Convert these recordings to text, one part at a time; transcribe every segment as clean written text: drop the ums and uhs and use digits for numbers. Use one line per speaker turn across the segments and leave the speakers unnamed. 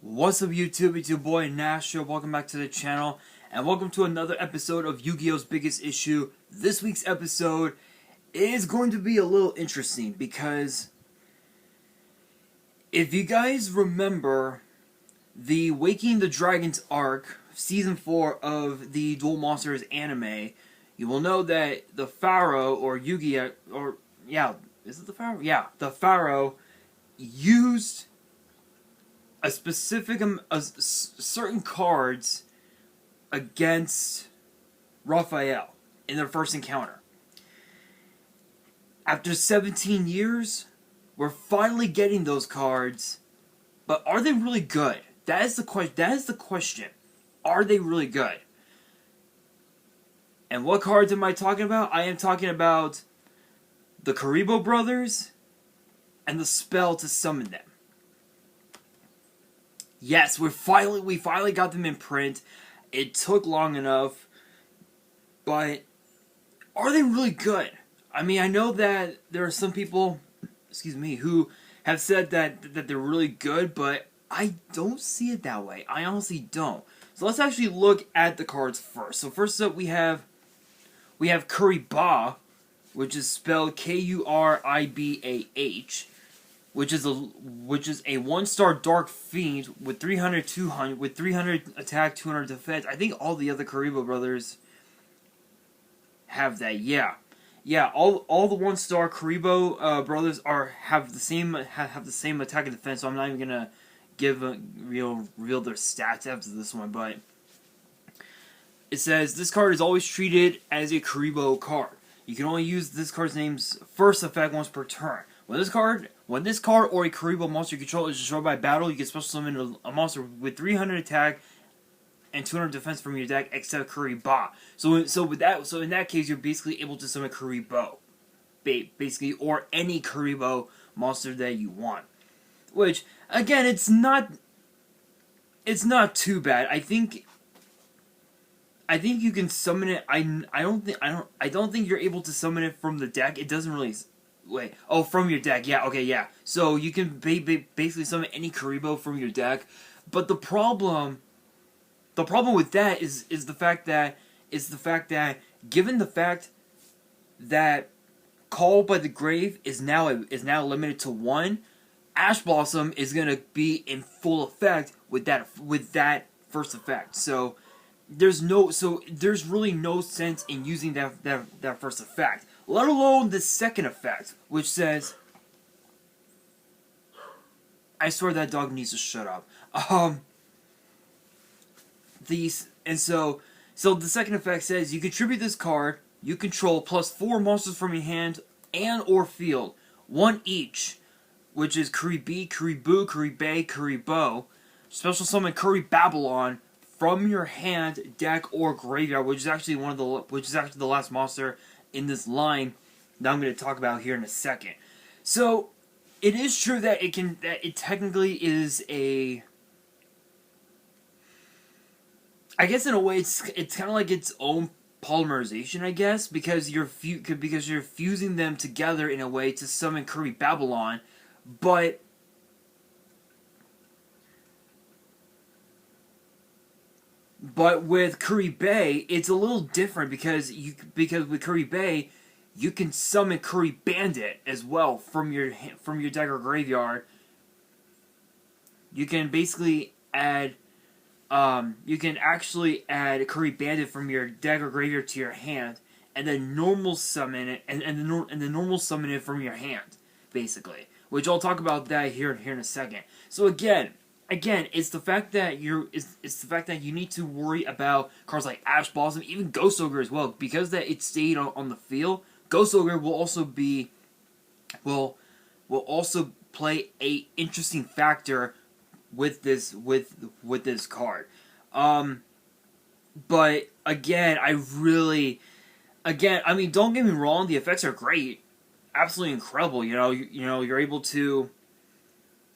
What's up YouTube, it's your boy Nashio, welcome back to the channel, and welcome to another episode of Yu-Gi-Oh's Biggest Issue. This week's episode is going to be a little interesting because if you guys remember the Waking the Dragons arc, Season 4 of the Duel Monsters anime, you will know that the Pharaoh, or Yugi, is it the Pharaoh? Yeah, the Pharaoh used a specific certain cards against Raphael in their first encounter. After 17 years, we're finally getting those cards, but are they really good? That is the question. Are they really good? And what cards am I talking about? I am talking about the Kuriboh brothers and the spell to summon them. Yes, we finally got them in print. It took long enough, but are they really good? I mean, I know that there are some people, who have said that they're really good, but I don't see it that way. I honestly don't. So let's actually look at the cards first. So first up, we have Kuriboh, which is spelled Kuribah. Which is a 1-star Dark Fiend with 300 attack, 200 defense. I think all the other Kuriboh brothers have that. Yeah, all the 1-star Kuriboh brothers have the same attack and defense. So I'm not even gonna give real their stats after this one, but it says this card is always treated as a Kuriboh card. You can only use this card's name's first effect once per turn. When this card or a Kuriboh monster you control is destroyed by battle, you can special summon a monster with 300 attack and 200 defense from your deck, except Kuriboh. So in that case, you're basically able to summon Kuriboh, basically, or any Kuriboh monster that you want. Which again, it's not too bad. I think you can summon it. I don't think you're able to summon it from the deck. It doesn't really. Wait, oh, from your deck, yeah, okay, yeah. So you can basically summon any Kuriboh from your deck, but the problem with that is the fact that given the fact that Call by the Grave is now limited to 1, Ash Blossom is gonna be in full effect with that first effect. So there's really no sense in using that first effect, let alone the second effect, which says, I swear that dog needs to shut up. So the second effect says you contribute this card you control plus 4 monsters from your hand and or field, 1 each, which is Kuriboh, Kuribah, Kuriboh. Special summon Babylon from your hand, deck, or graveyard, which is actually the last monster in this line that I'm going to talk about here in a second. So it is true that it technically is a, I guess in a way it's kind of like its own polymerization, I guess, because you're fusing them together in a way to summon Babylon, but with Kuriboh, it's a little different because with Kuriboh, you can summon Bandit as well from your deck or graveyard. You can basically add, you can actually add Bandit from your deck or graveyard to your hand, and then normal summon it, and then normal summon it from your hand, basically. Which I'll talk about that here in a second. So again, it's the fact that you need to worry about cards like Ash Blossom, even Ghost Ogre as well, because that it stayed on the field. Ghost Ogre will also play a interesting factor with this card. But again, I mean, don't get me wrong, the effects are great, absolutely incredible. You're able to,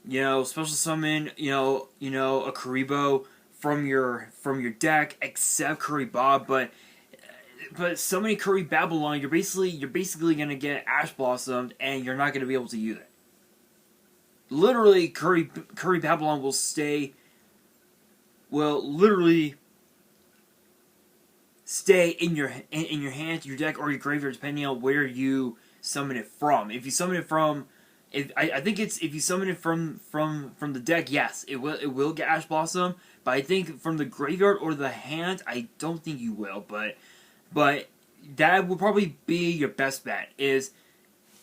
special summon, a Kuriboh from your deck, except Kuriboh, but summoning Babylon, you're basically gonna get Ash Blossomed, and you're not gonna be able to use it. Literally, Babylon will stay will literally stay in your hand, your deck, or your graveyard, depending on where you summon it from. If you summon it from, I think it's if you summon it from the deck, yes, it will get Ash Blossom. But I think from the graveyard or the hand, I don't think you will. But that will probably be your best bet. Is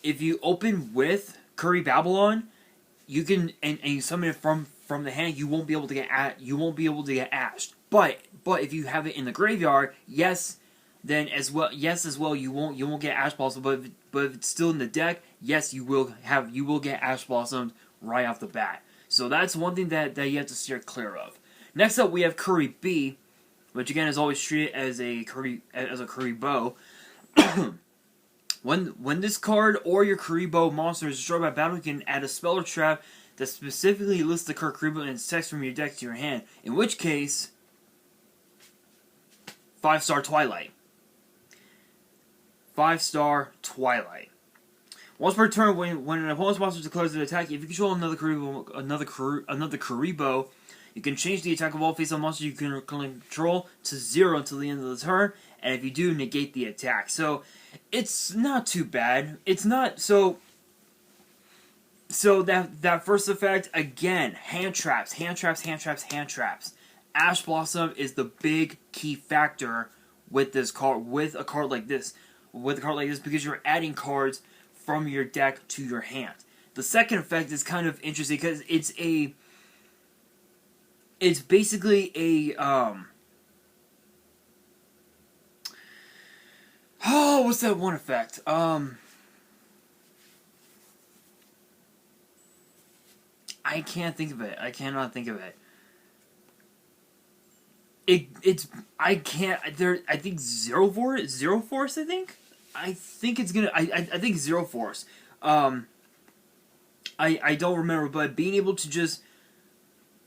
if you open with Curry Babylon, you can and you summon it from the hand, you won't be able to get ashed. But if you have it in the graveyard, yes, then as well you won't get Ash Blossom. But if it's still in the deck, yes, you will get Ash Blossoms right off the bat. So that's one thing that you have to steer clear of. Next up, we have Kuriboh, which again is always treated as a Kuriboh. When this card or your Kuriboh monster is destroyed by battle, you can add a spell or trap that specifically lists the card Kuriboh and its text from your deck to your hand. In which case, 5-star Twilight. 5-star Twilight. Once per turn, when an opponent's monster declares an attack, if you control another Kuriboh, you can change the attack of all face-up monsters you can control to 0 until the end of the turn, and if you do, negate the attack. So, it's not too bad. It's not so that first effect, again, hand traps. Ash Blossom is the big key factor with this card, with a card like this, because you're adding cards from your deck to your hand. The second effect is kind of interesting because it's basically a oh, what's that one effect? I can't think of it. I cannot think of it. I can't. I think Zero Force. I think it's gonna. I think Zero Force. I don't remember, but being able to just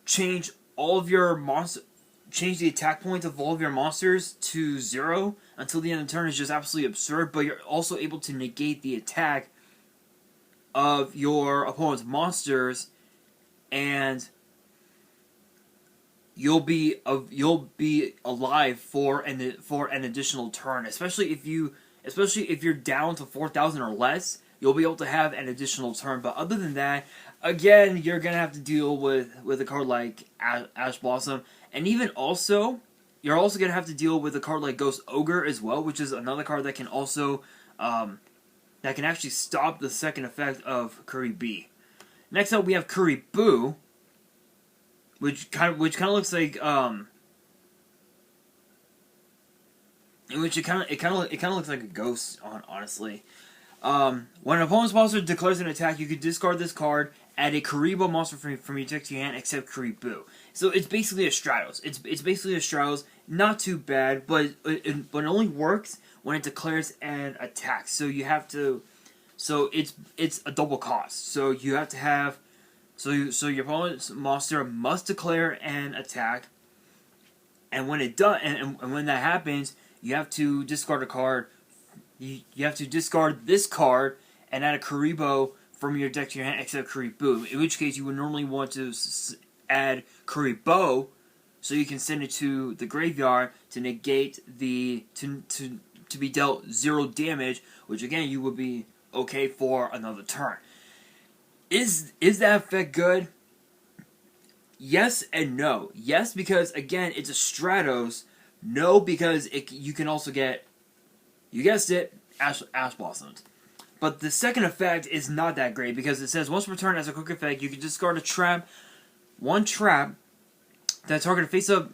change all of your change the attack points of all of your monsters to 0 until the end of the turn is just absolutely absurd. But you're also able to negate the attack of your opponent's monsters, and you'll be alive for an additional turn. Especially if you're down to 4,000 or less, you'll be able to have an additional turn. But other than that, again, you're gonna have to deal with a card like Ash Blossom, and even also, you're also gonna have to deal with a card like Ghost Ogre as well, which is another card that can also that can actually stop the second effect of Kuriboh. Next up, we have Kuriboh, which kind of looks like it kind of looks like a ghost, honestly. When an opponent's monster declares an attack, you can discard this card, add a Kuriboh monster from your deck to your hand, except Kuriboh. So it's basically a Stratos. It's basically a Stratos. Not too bad, but it only works when it declares an attack. So you have to. So it's a double cost. So you have to have. So your opponent's monster must declare an attack, and when it does, and when that happens, you have to discard a card. You have to discard this card and add a Kuriboh from your deck to your hand, except Kuriboh. In which case, you would normally want to add Kuriboh, so you can send it to the graveyard to negate to be dealt 0 damage, which again you would be okay for another turn. Is that effect good? Yes and no. Yes, because again it's a Stratos. No, because you can also get, you guessed it, Ash Blossoms. But the second effect is not that great because it says once per turn as a quick effect, you can discard one trap that target a face-up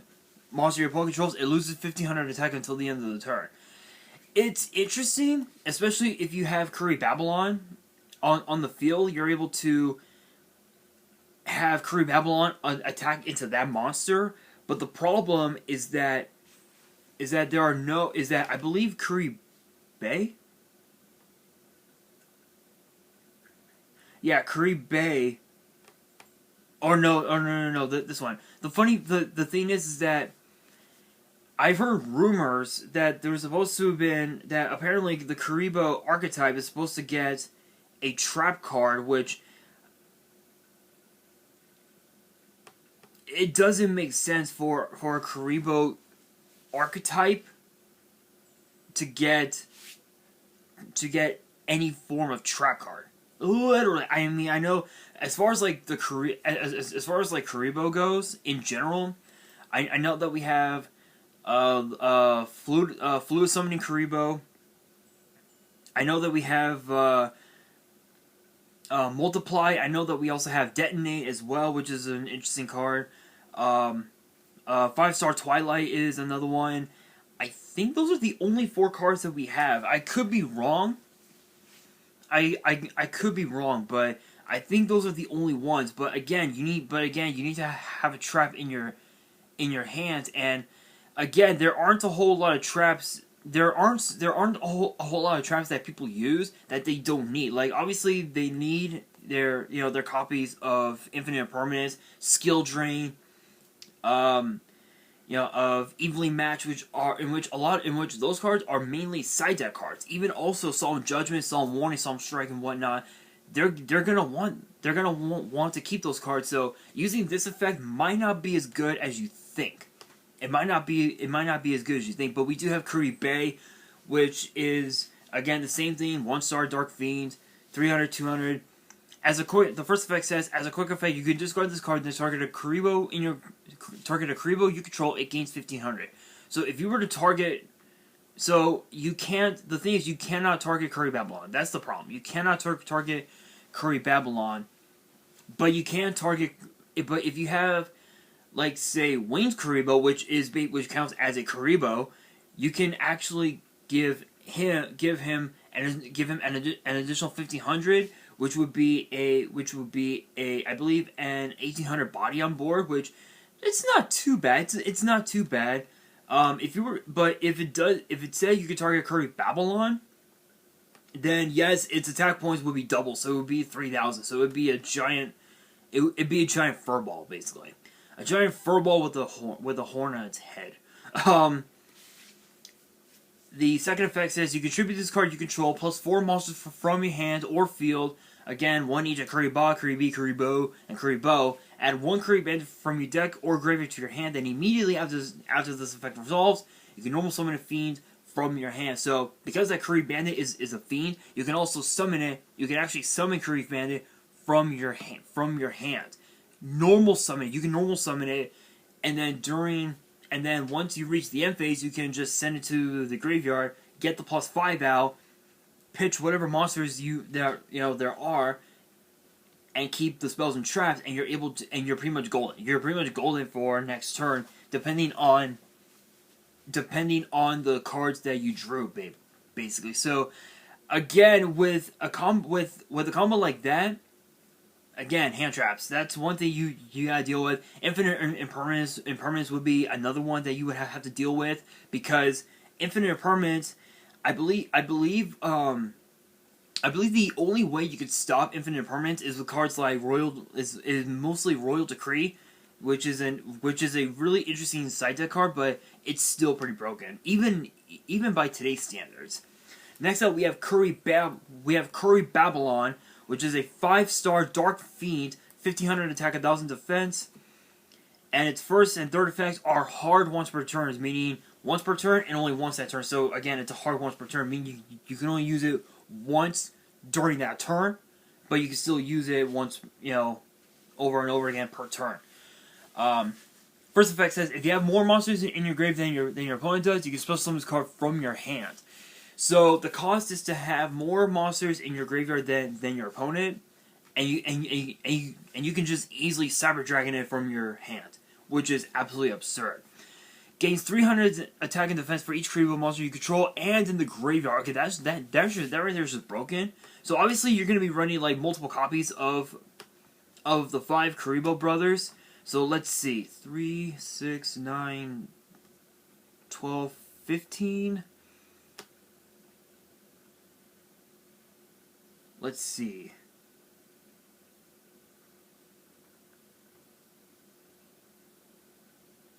monster your opponent controls. It loses 1,500 attack until the end of the turn. It's interesting, especially if you have Curry Babylon on the field. You're able to have Curry Babylon attack into that monster, but the problem is that I believe Kuriboh. Yeah, Kuriboh. Or no, this one. The thing is that I've heard rumors that there was supposed to have been, that apparently the Kuriboh archetype is supposed to get a trap card, which it doesn't make sense for a Kuriboh archetype to get any form of trap card. Literally, I mean, I know as far as like as far as like Kuriboh goes in general, I know that we have fluid summoning Kuriboh. I know that we have multiply. I know that we also have detonate as well, which is an interesting card. 5-star Twilight is another one. I think those are the only 4 cards that we have. I could be wrong. I could be wrong, but I think those are the only ones. But again, you need to have a trap in your hands, and again, there aren't a whole lot of traps. There aren't a whole lot of traps that people use that they don't need. Like obviously they need their their copies of Infinite Impermanence, Skill Drain, of Evenly Matched, in which those cards are mainly side deck cards. Even also Solemn Judgment, Solemn Warning, Solemn Strike, and whatnot. They're gonna want to keep those cards. So using this effect might not be as good as you think. It might not be as good as you think. But we do have Kuriboh, which is again the same thing. 1-star Dark Fiend, 300, 200. The first effect says, as a quick effect, you can discard this card and target a Kuriboh you control. It gains 1500. So if you were to target, you can't. The thing is, you cannot target Curry Babylon. That's the problem. You cannot target Curry Babylon, but you can target. But if you have, like, say, Wayne's Kuriboh, which counts as a Kuriboh, you can actually give him an additional 1500. Which would be a I believe an 1800 body on board, which it's not too bad. It's not too bad. If it said you could target Curry Babylon, then yes, its attack points would be double, so it would be 3000. So it'd be a giant furball, basically, a giant furball with a horn on its head. The second effect says you contribute this card you control plus 4 monsters from your hand or field. Again, 1 each at Kuriboh, Kuriboh, and Kuriboh. Add 1 Curry Bandit from your deck or graveyard to your hand, then immediately after this effect resolves, you can normal summon a fiend from your hand. So, because that Curry Bandit is a fiend, you can also summon it. You can actually summon Curry Bandit from your hand. Normal summon it. You can normal summon it, and then once you reach the end phase, you can just send it to the graveyard, get the +5 out, pitch whatever monsters there are, and keep the spells and traps, and you're pretty much golden. You're pretty much golden for next turn, depending on the cards that you drew, basically. So again, with a combo like that, again, hand traps. That's one thing you gotta deal with. Infinite Impermanence would be another one that you would have to deal with, because Infinite Impermanence, I believe the only way you could stop Infinite Impermanence is with cards like is mostly Royal Decree, which is a really interesting side deck card, but it's still pretty broken, even by today's standards. Next up, we have Curry Babylon, which is a 5-star Dark Fiend, 1500 attack, 1000 defense, and its first and third effects are hard once per turn, meaning once per turn and only once that turn. So again, it's a hard once per turn, meaning you can only use it once during that turn, but you can still use it once, over and over again per turn. First effect says, if you have more monsters in your grave than your opponent does, you can special summon this card from your hand. So the cost is to have more monsters in your graveyard than your opponent, and you can just easily Cyber Dragon it from your hand, which is absolutely absurd. Gains 300 attack and defense for each Kuriboh monster you control and in the graveyard. Okay, that right there is just broken. So obviously you're going to be running like multiple copies of the 5 Kuriboh brothers. So let's see, 3, 6, 9, 12, 15. Let's see.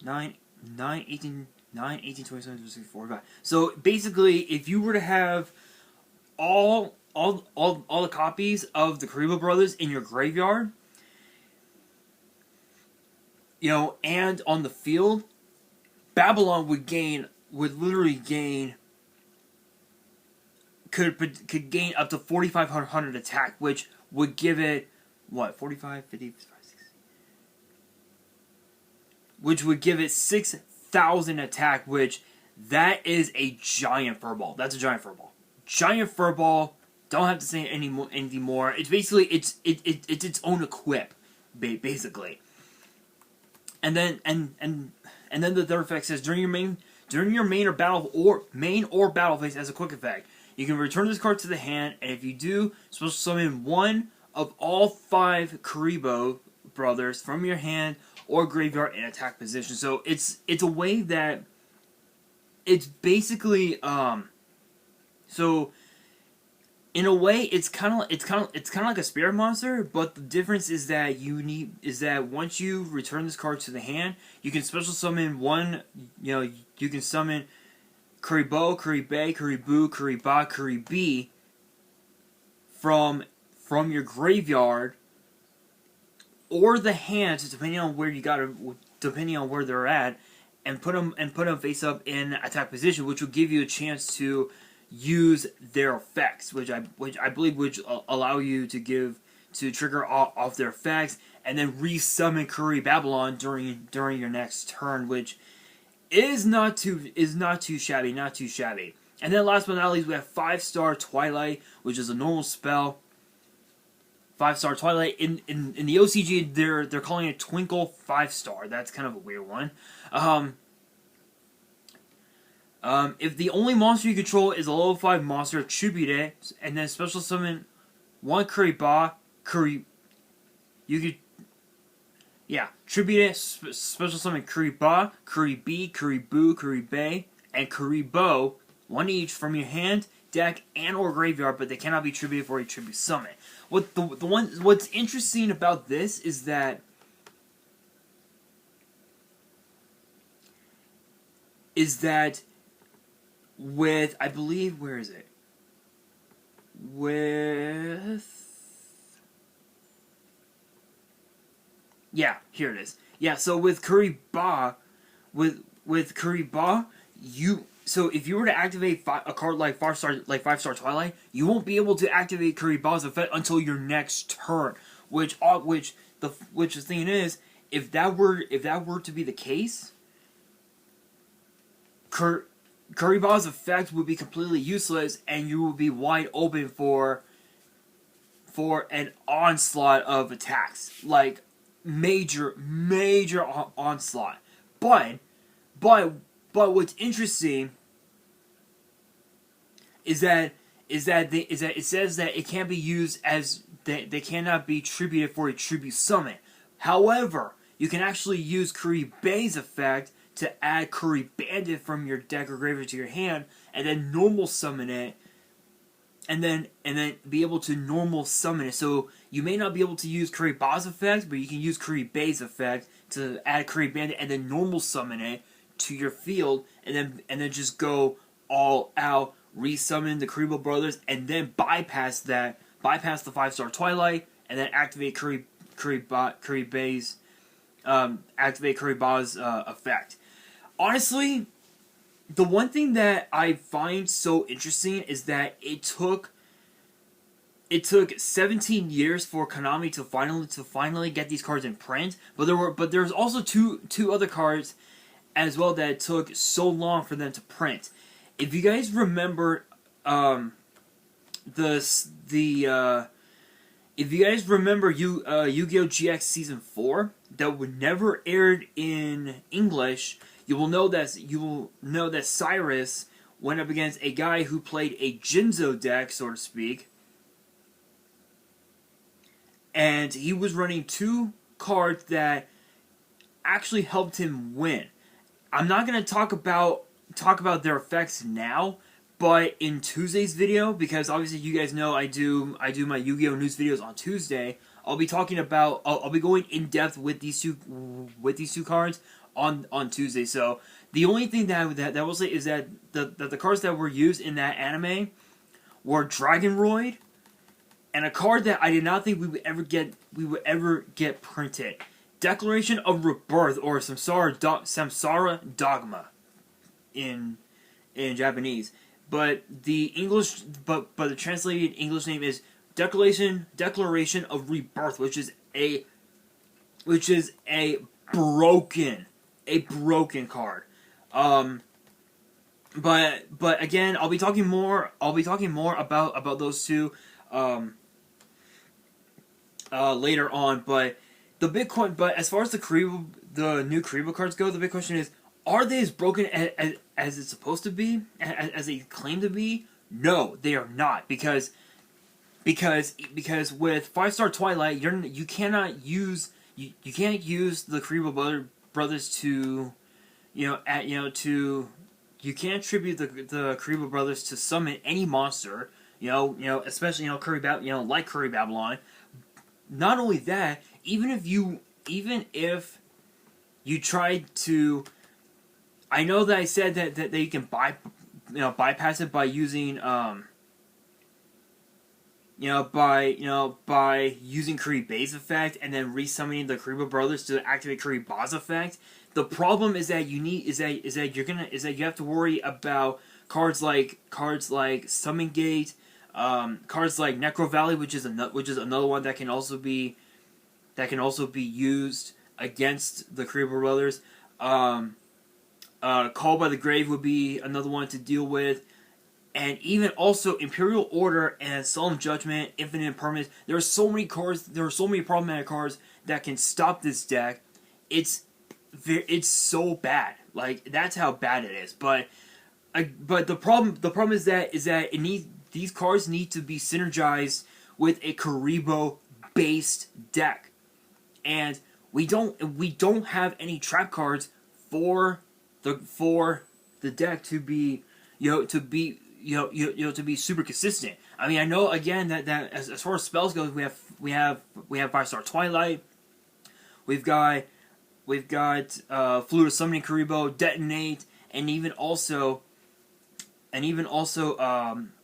9, 18, 27, 26, 45. So basically, if you were to have all the copies of the Kuriboh brothers in your graveyard, and on the field, Babylon would literally gain could gain up to 4,500 attack, which would give it what 45, 50, which would give it 6,000 attack, which that is a giant furball. That's a giant furball. Giant furball. Don't have to say it anymore. It's basically it's its own equip, basically. And then the third effect says during your main or battle phase as a quick effect, you can return this card to the hand, and if you do, special summon one of all 5 Kuriboh brothers from your hand or graveyard in attack position. So it's a way that it's basically so in a way it's kind of like a spirit monster, but the difference is that once you return this card to the hand, you can special summon one. You can summon Kuriboh, Kuriboh, Kuriboh, Kuriboh, Kuriboh from your graveyard or the hand, depending on where they're at, and put them face up in attack position, which will give you a chance to use their effects, which I believe would allow you to trigger off their effects, and then resummon Curry Babylon during your next turn, which is not too shabby, not too shabby. And then last but not least, we have 5-star Twilight, which is a normal spell. 5-star Twilight in the OCG, they're calling it Twinkle 5-star. That's kind of a weird one. If the only monster you control is a level 5 monster, tribute it, and then special summon one Kuriboh, tribute it, special summon Kuriboh, Kuriboh, Kuriboh, Kuriboh, and Kuriboh, one each from your hand, deck, and or graveyard, but they cannot be tributed for a tribute summon. What's interesting about this is that with, I believe, where is it? Yeah, here it is. Yeah, so with Kuriboh, so if you were to activate a card like 5-star Twilight, you won't be able to activate Kuriboh's effect until your next turn. Which the thing is, if that were to be the case, Kuriboh's effect would be completely useless, and you would be wide open for an onslaught of attacks, like major onslaught. But what's interesting is that it says that it can't be used as they cannot be tributed for a tribute summon. However, you can actually use Kuriboh's effect to add Curry Bandit from your deck or graveyard to your hand, and then normal summon it, and then be able to normal summon it. So you may not be able to use Kuriboh's effect, but you can use Kuriboh's effect to add Curry Bandit, and then normal summon it to your field, and then just go all out, resummon the Kuriboh brothers, and then bypass the 5-star Twilight, and then activate Kuriboh's effect. Honestly, the one thing that I find so interesting is that it took 17 years for Konami to finally get these cards in print, but there's also two other cards as well that took so long for them to print. If you guys remember, Yu-Gi-Oh GX Season 4 that would never aired in English, you will know that Cyrus went up against a guy who played a Jinzo deck, so to speak, and he was running 2 cards that actually helped him win. I'm not going to talk about their effects now, but in Tuesday's video, because obviously you guys know I do my Yu-Gi-Oh news videos on Tuesday, I'll be going in depth with these two cards on Tuesday. So the only thing that I will say is that the cards that were used in that anime were Dragonroid, and a card that I did not think we would ever get printed. Declaration of Rebirth, or Samsara Dogma in Japanese. But the English, but the translated English name is Declaration of Rebirth, which is a broken card. But again, I'll be talking more about those two later on. But but as far as the new Kuriboh cards go, the big question is: are they as broken as it's supposed to be, as they claim to be? No, they are not, because with 5-star Twilight, you can't use the Kuriboh brothers to, you can't attribute the Kuriboh brothers to summon any monster, especially like Curry Babylon. Not only that, even if you tried to, I know that I said that you can bypass it by using by using Kuriboh's effect and then resummoning the Kuriboh brothers to activate Kuriboh's effect. The problem is that you have to worry about cards like Summon Gate, cards like Necro Valley, which is another one that can also be used against the Kuriboh brothers. Call by the Grave would be another one to deal with. And even also Imperial Order and Solemn Judgment, Infinite Impermanence. There are so many cards. There are so many problematic cards that can stop this deck. It's so bad. Like, that's how bad it is. But the problem is that these cards need to be synergized with a Kuriboh based deck, and we don't have any trap cards for the deck to be to be super consistent. I mean, I know again that as far as spells goes, we have 5-star Twilight. We've got Flute of Summoning Kuriboh, Detonate, and even also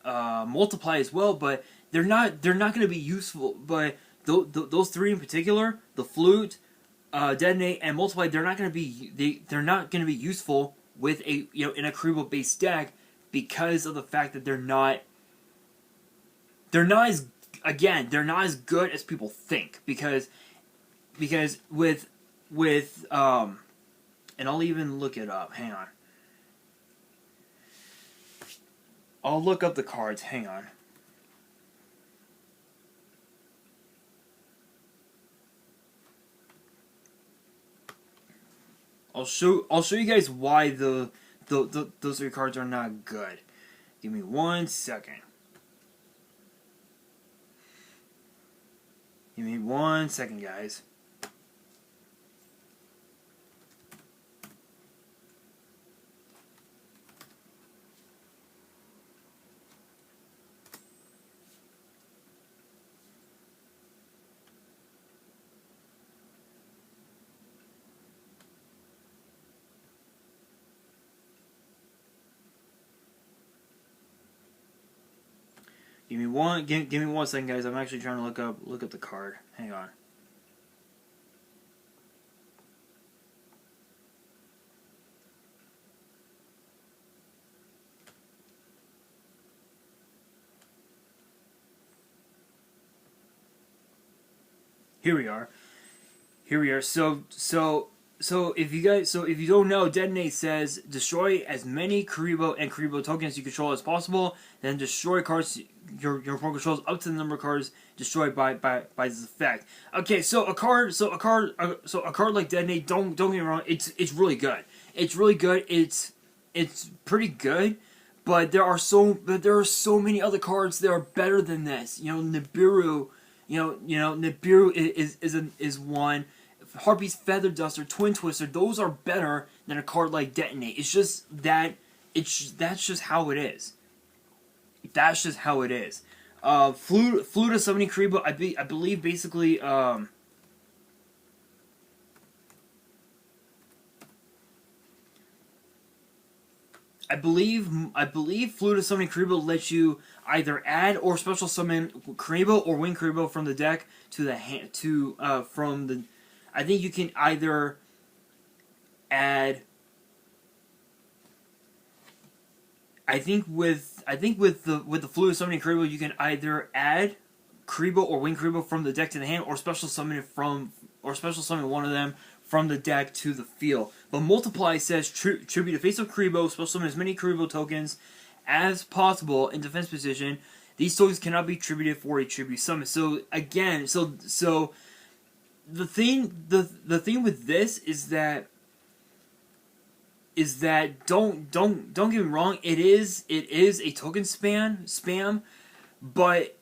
Multiply as well. But they're not going to be useful. But those three in particular, the Flute, Detonate, and Multiply, they're not going to be useful with in a Kuriboh based deck, because of the fact that they're not as good as people think, because with and I'll even look it up. Hang on. I'll look up the cards. Hang on. I'll show you guys why those three cards are not good. Give me 1 second. Give me 1 second, guys. Give me 1 second, guys. I'm actually trying to look up the card. Hang on. Here we are. So if you don't know, Detonate says destroy as many Kuriboh and Kuriboh tokens you control as possible, then destroy cards your opponent controls up to the number of cards destroyed by this effect. Okay, so a card like Detonate, don't get me wrong, it's really good. It's really good. It's pretty good, but there are so many other cards that are better than this. Nibiru, Nibiru is one. Harpy's Feather Duster, Twin Twister, those are better than a card like Detonate. It's just that that's just how it is. That's just how it is. Flute of Summoning Kuriboh, I believe basically I believe Flute of Summoning Kuriboh lets you either add or special summon Kuriboh or win Kuriboh from the deck to the hand from the. I think you can either add. I think with the Fluid Summoning Kuriboh, you can either add Kuriboh or Wing Kuriboh from the deck to the hand, or special summon one of them from the deck to the field. But Multiply says tribute a face of Kuriboh, special summon as many Kuriboh tokens as possible in defense position. These tokens cannot be tributed for a tribute summon. So again, so the thing with this is that don't get me wrong, it is a token spam, but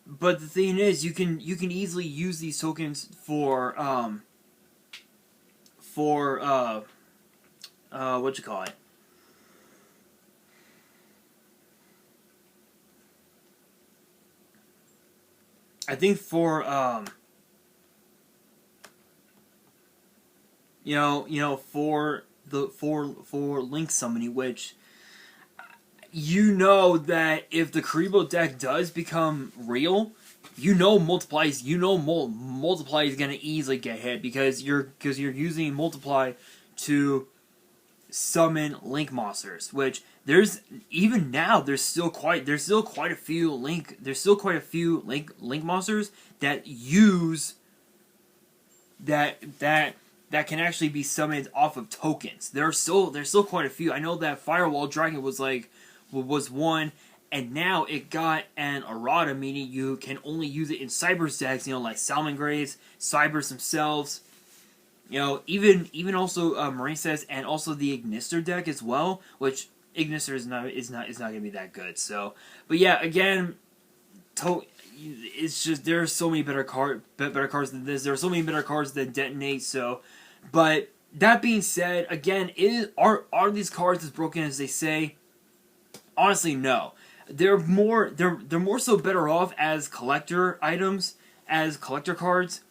the thing is you can easily use these tokens for what you call it. I think for for link summoning, which that if the Kuriboh deck does become real, Multiply is gonna easily get hit because you're using Multiply to summon link monsters, which there's still quite a few link monsters that use that can actually be summoned off of tokens. There's still quite a few. I know that Firewall Dragon was one, and now it got an errata, meaning you can only use it in Cyber's decks, like Salmon Graves, Cybers themselves, even also Marine Sets, and also the Ignister deck as well, which Ignister is not gonna be that good. So, but yeah, again, it's just there are so many better cards than this. There are so many better cards than Detonate. So, but that being said, again, are these cards as broken as they say? Honestly, no. They're more so better off as collector items, as collector cards,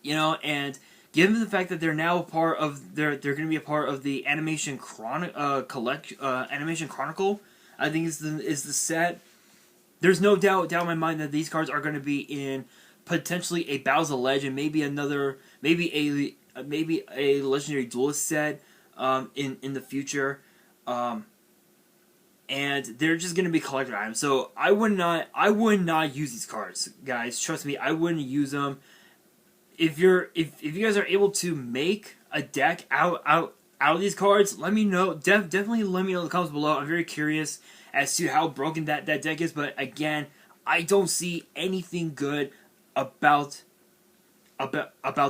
and given the fact that they're now part of they're going to be a part of the Animation Animation Chronicle, I think is the set. There's no doubt in my mind that these cards are going to be in potentially a Battles of Legend, maybe a Legendary Duelist set in the future, and they're just going to be collector items. So I would not use these cards, guys. Trust me, I wouldn't use them. If you guys are able to make a deck out of these cards, let me know. Definitely let me know in the comments below. I'm very curious as to how broken that deck is, but again, I don't see anything good about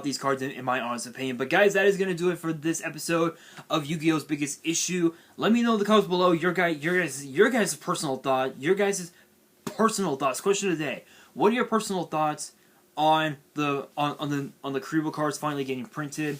these cards in my honest opinion. But guys, that is going to do it for this episode of Yu-Gi-Oh's Biggest Issue. Let me know in the comments below your guys' personal thought, your guys' personal thoughts. Question of the day: what are your personal thoughts on the Kuriboh cards finally getting printed?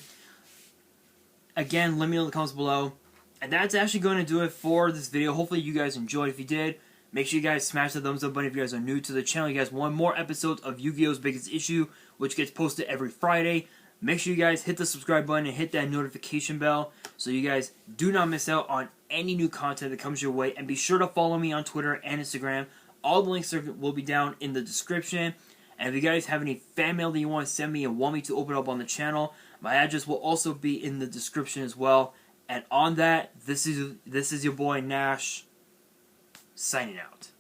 Again, let me know in the comments below. And that's actually going to do it for this video. Hopefully you guys enjoyed. If you did, make sure you guys smash the thumbs up button. If you guys are new to the channel, you guys want more episodes of Yu-Gi-Oh's Biggest Issue, which gets posted every Friday. Make sure you guys hit the subscribe button and hit that notification bell so you guys do not miss out on any new content that comes your way. And be sure to follow me on Twitter and Instagram. All the links will be down in the description. And if you guys have any fan mail that you want to send me and want me to open up on the channel, my address will also be in the description as well. And on that, this is your boy Nash, signing out.